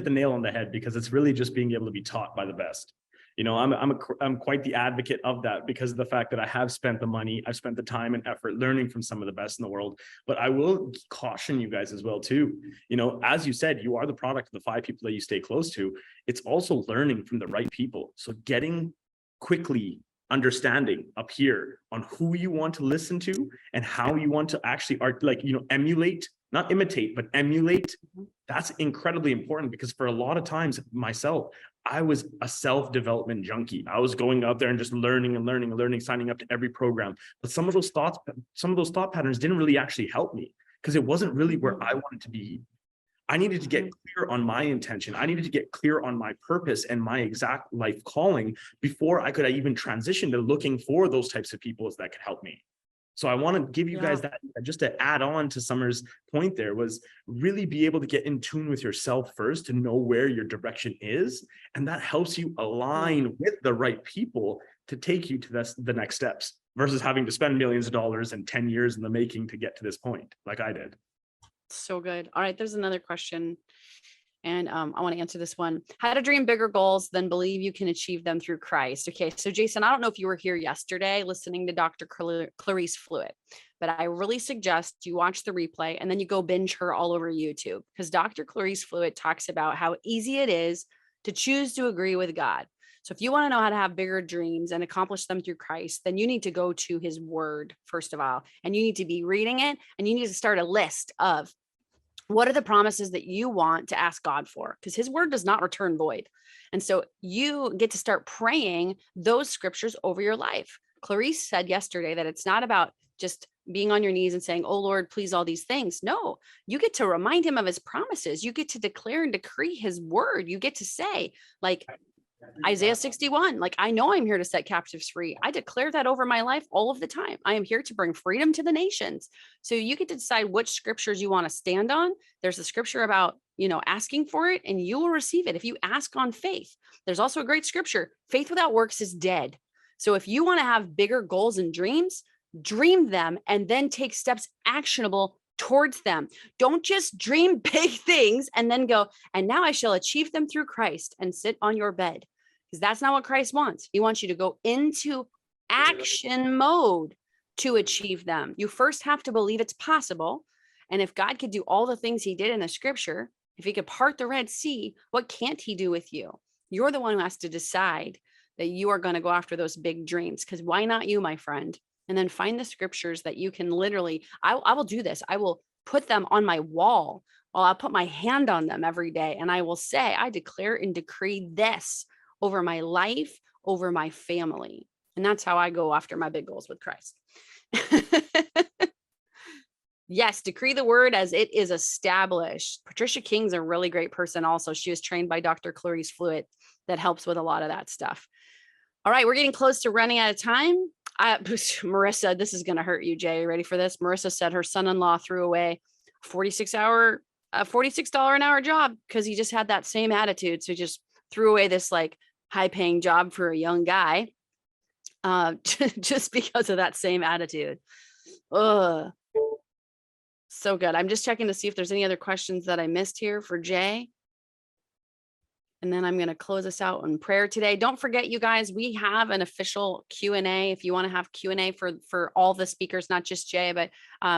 the nail on the head, because it's really just being able to be taught by the best. I'm quite the advocate of that, because of the fact that I have spent the money, I've spent the time and effort learning from some of the best in the world. But I will caution you guys as well too. As you said, you are the product of the 5 people that you stay close to. It's also learning from the right people. So getting quickly understanding up here on who you want to listen to and how you want to actually emulate, not imitate, but emulate. That's incredibly important, because for a lot of times myself, I was a self-development junkie. I was going out there and just learning and learning and learning, signing up to every program. But some of those thought patterns didn't really actually help me, because it wasn't really where I wanted to be. I needed to get clear on my intention. I needed to get clear on my purpose and my exact life calling before I could even transition to looking for those types of people that could help me. So I want to give you guys that, just to add on to Summer's point there, was really be able to get in tune with yourself first to know where your direction is. And that helps you align with the right people to take you to the next steps versus having to spend millions of dollars and 10 years in the making to get to this point, like I did. So good. All right, there's another question. And I want to answer this one. How to dream bigger goals, then believe you can achieve them through Christ. Okay, so Jason, I don't know if you were here yesterday listening to Dr. Clarice Fluitt, but I really suggest you watch the replay and then you go binge her all over YouTube, because Dr. Clarice Fluitt talks about how easy it is to choose to agree with God. So if you want to know how to have bigger dreams and accomplish them through Christ, then you need to go to his word, first of all, and you need to be reading it, and you need to start a list of what are the promises that you want to ask God for? Because his word does not return void. And so you get to start praying those scriptures over your life. Clarice said yesterday that it's not about just being on your knees and saying, oh Lord, please, all these things. No, you get to remind him of his promises. You get to declare and decree his word. You get to say, like Isaiah 61, like, I know I'm here to set captives free. I declare that over my life all of the time. I am here to bring freedom to the nations. So you get to decide which scriptures you want to stand on. There's a scripture about, asking for it, and you will receive it if you ask on faith. There's also a great scripture: faith without works is dead. So if you want to have bigger goals and dreams, dream them and then take steps actionable towards them. Don't just dream big things and then go, and now I shall achieve them through Christ, and sit on your bed, because that's not what Christ wants. He wants you to go into action mode to achieve them. You first have to believe it's possible. And if God could do all the things he did in the scripture, if he could part the Red Sea, what can't he do with you? You're the one who has to decide that you are going to go after those big dreams, because why not you, my friend? And then find the scriptures that you can literally, I will do this. I will put them on my wall, or I'll put my hand on them every day. And I will say, I declare and decree this over my life, over my family. And that's how I go after my big goals with Christ. Yes, decree the word as it is established. Patricia King's a really great person also. She was trained by Dr. Clarice Fluitt that helps with a lot of that stuff. All right, we're getting close to running out of time. Marissa, this is going to hurt you, Jay. Ready for this? Marissa said her son-in-law threw away $46 an hour job because he just had that same attitude. So he just threw away this like high-paying job for a young guy just because of that same attitude. Ugh. So good. I'm just checking to see if there's any other questions that I missed here for Jay. And then I'm going to close us out in prayer today. Don't forget, you guys, we have an official Q&A. If you want to have Q&A for all the speakers, not just Jay, but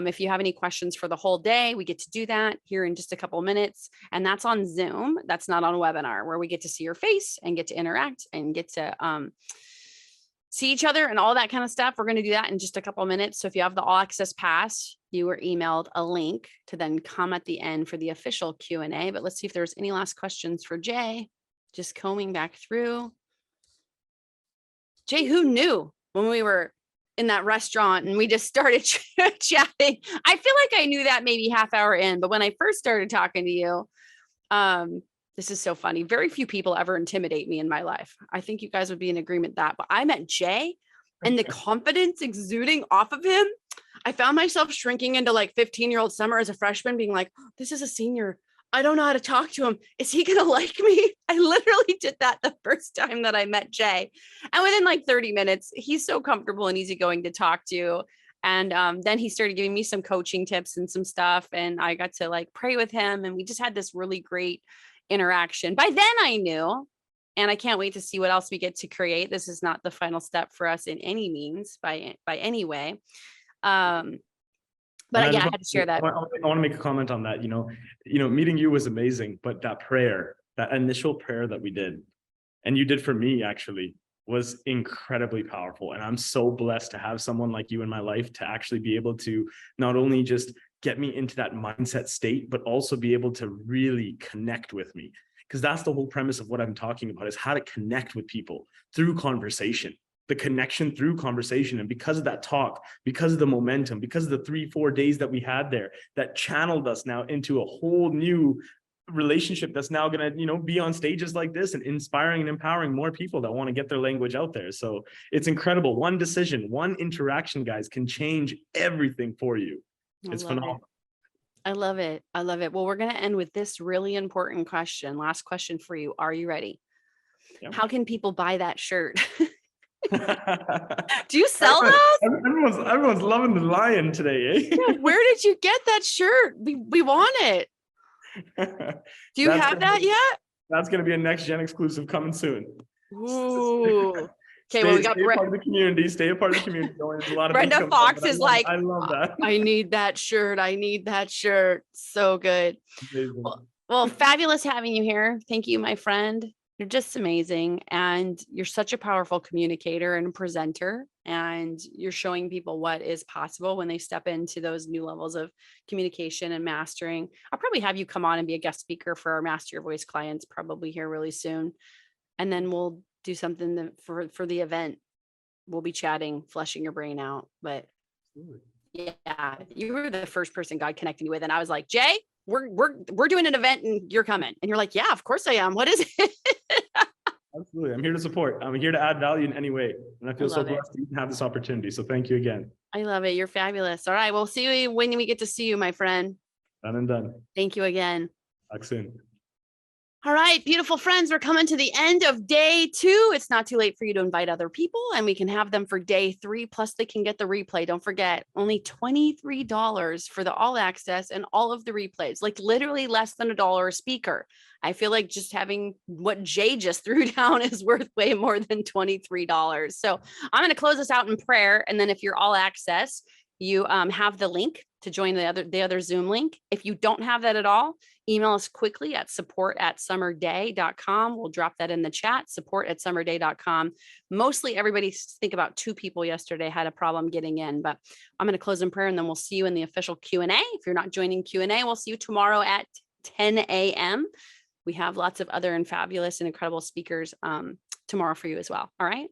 if you have any questions for the whole day, we get to do that here in just a couple of minutes. And that's on Zoom. That's not on a webinar, where we get to see your face and get to interact and get to see each other and all that kind of stuff. We're going to do that in just a couple of minutes. So if you have the all access pass, you were emailed a link to then come at the end for the official Q&A. But let's see if there's any last questions for Jay. Just combing back through. Jay, who knew when we were in that restaurant and we just started chatting? I feel like I knew that maybe half hour in, but when I first started talking to you, this is so funny. Very few people ever intimidate me in my life. I think you guys would be in agreement that, but I met Jay and the confidence exuding off of him. I found myself shrinking into like 15-year-old Summer as a freshman, being like, oh, this is a senior. I don't know how to talk to him. Is he going to like me? I literally did that the first time that I met Jay. And within like 30 minutes, he's so comfortable and easygoing to talk to. And then he started giving me some coaching tips and some stuff. And I got to like pray with him. And we just had this really great interaction. By then I knew, and I can't wait to see what else we get to create. This is not the final step for us in any means, by any way. But yeah, I had to share that. I want to make a comment on that. Meeting you was amazing, but that prayer, that initial prayer that we did, and you did for me actually, was incredibly powerful. And I'm so blessed to have someone like you in my life to actually be able to not only just get me into that mindset state, but also be able to really connect with me. Because that's the whole premise of what I'm talking about, is how to connect with people through conversation. The connection through conversation. And because of that talk, because of the momentum, because of the 3-4 days that we had there, that channeled us now into a whole new relationship that's now going to, be on stages like this and inspiring and empowering more people that want to get their language out there. So it's incredible. One decision, one interaction, guys, can change everything for you. It's phenomenal. I love it. I love it. Well, we're going to end with this really important question. Last question for you. Are you ready? Yeah. How can people buy that shirt? Do you sell those? Everyone's loving the lion today, eh? Yeah, where did you get that shirt? We want it. Do you have that yet? That's going to be a next gen exclusive coming soon. Ooh. Okay, well, we got stay a part of the community. Stay a part of the community. There's a lot of Brenda Fox is like, I love that. I need that shirt. I need that shirt. So good. Well, fabulous having you here. Thank you, my friend. You're just amazing. And you're such a powerful communicator and presenter. And you're showing people what is possible when they step into those new levels of communication and mastering. I'll probably have you come on and be a guest speaker for our Master Your Voice clients, probably here really soon. And then we'll do something for the event. We'll be chatting, fleshing your brain out. But yeah, you were the first person God connected me with. And I was like, Jay, we're doing an event and you're coming. And you're like, yeah, of course I am. What is it? Absolutely. I'm here to support. I'm here to add value in any way. And I feel so blessed to have this opportunity. So thank you again. I love it. You're fabulous. All right. We'll see you when we get to see you, my friend. Done and done. Thank you again. Talk soon. All right, beautiful friends, we're coming to the end of day 2. It's not too late for you to invite other people and we can have them for day 3. Plus they can get the replay. Don't forget, only $23 for the all access and all of the replays, like literally less than $1 a speaker. I feel like just having what Jay just threw down is worth way more than $23. So I'm going to close this out in prayer. And then if you're all access, you have the link to join the other Zoom link. If you don't have that at all, email us quickly at support@summerday.com. We'll drop that in the chat, support@summerday.com. Mostly everybody, think about 2 people yesterday had a problem getting in, but I'm going to close in prayer and then we'll see you in the official Q&A. If you're not joining Q&A, we'll see you tomorrow at 10 a.m. We have lots of other and fabulous and incredible speakers tomorrow for you as well. All right.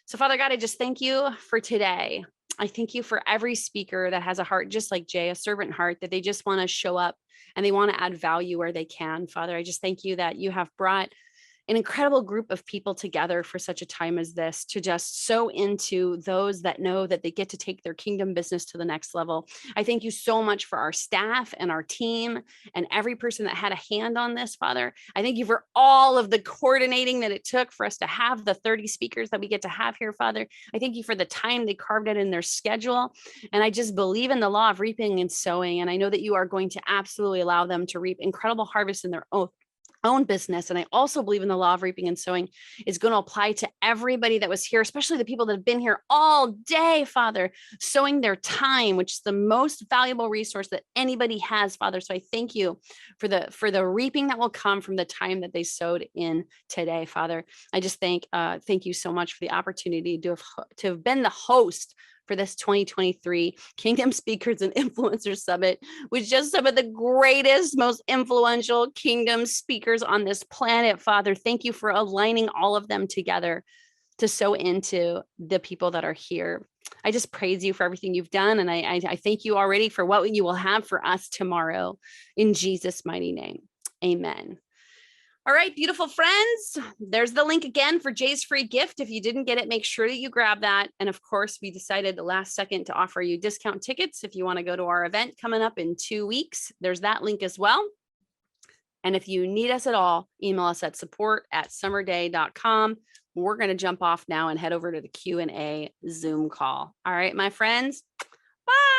So Father God, I just thank you for today. I thank you for every speaker that has a heart, just like Jay, a servant heart, that they just want to show up and they want to add value where they can. Father, I just thank you that you have brought an incredible group of people together for such a time as this to just sow into those that know that they get to take their kingdom business to the next level. I thank you so much for our staff and our team and every person that had a hand on this, Father. I thank you for all of the coordinating that it took for us to have the 30 speakers that we get to have here, Father. I thank you for the time they carved it in their schedule. And I just believe in the law of reaping and sowing. And I know that you are going to absolutely allow them to reap incredible harvests in their own business. And I also believe in the law of reaping and sowing is going to apply to everybody that was here, especially the people that have been here all day, Father, sowing their time, which is the most valuable resource that anybody has, Father. So I thank you for the reaping that will come from the time that they sowed in today, Father. I just thank you so much for the opportunity to have been the host for this 2023 Kingdom Speakers and Influencers Summit with just some of the greatest, most influential kingdom speakers on this planet, Father. Thank you for aligning all of them together to sow into the people that are here. I just praise you for everything you've done. And I thank you already for what you will have for us tomorrow in Jesus' mighty name. Amen. All right, beautiful friends, there's the link again for Jay's free gift. If you didn't get it, make sure that you grab that. And of course, we decided the last second to offer you discount tickets. If you want to go to our event coming up in 2 weeks, there's that link as well. And if you need us at all, email us at support@summerday.com. We're going to jump off now and head over to the Q&A Zoom call. All right, my friends, bye.